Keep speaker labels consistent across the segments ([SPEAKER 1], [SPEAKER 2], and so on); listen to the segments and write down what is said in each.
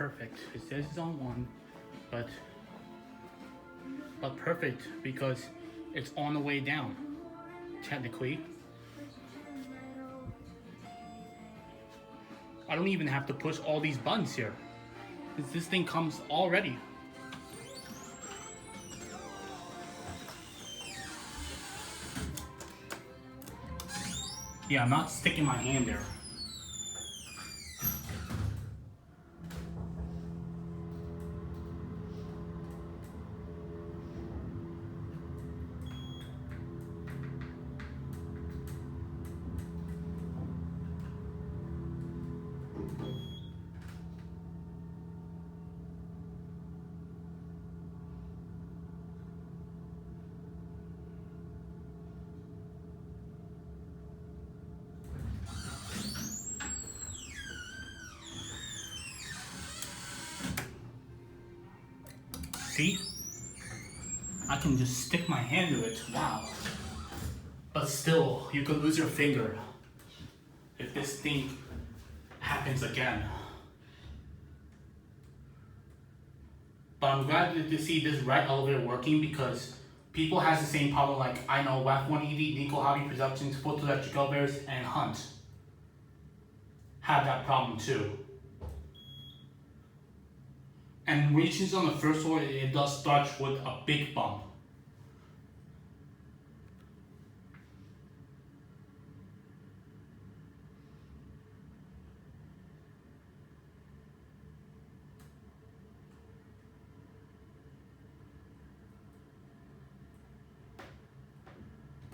[SPEAKER 1] perfect. It says it's on 1, but perfect because it's on the way down, technically. I don't even have to push all these buttons here. This thing comes already. Yeah, I'm not sticking my hand there. See? I can just stick my hand to it, wow. But still, you could lose your finger if this thing happens again. But I'm glad to see this red elevator working because people has the same problem like I know WAF 180, Nico Hobby Productions, Photo Electric Elevators, and Hunt have that problem too. And reaching on the first floor, it does start with a big bump.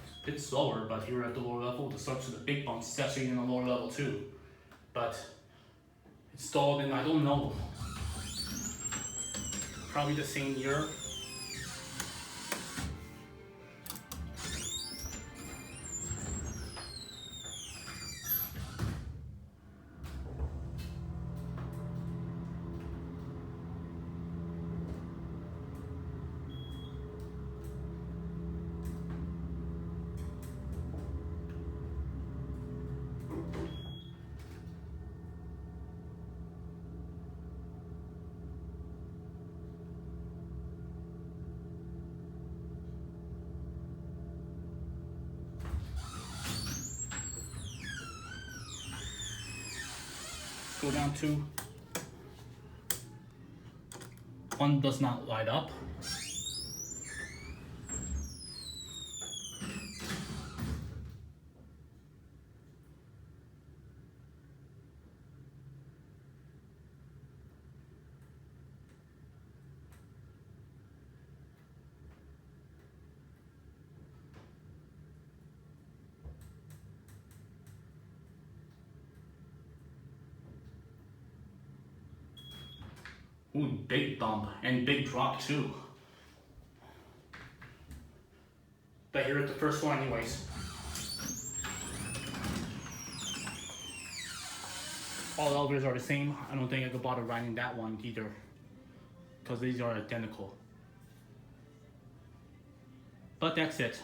[SPEAKER 1] It's a bit slower, but here at the lower level, it starts with the big bumps. It's actually in the lower level too. But it's stalled in, I don't know, probably the same year. Go down to 1 does not light up. Ooh, big bump and big drop too. But here at the first one anyways. All elevators are the same. I don't think I could bother riding that one either, because these are identical. But that's it.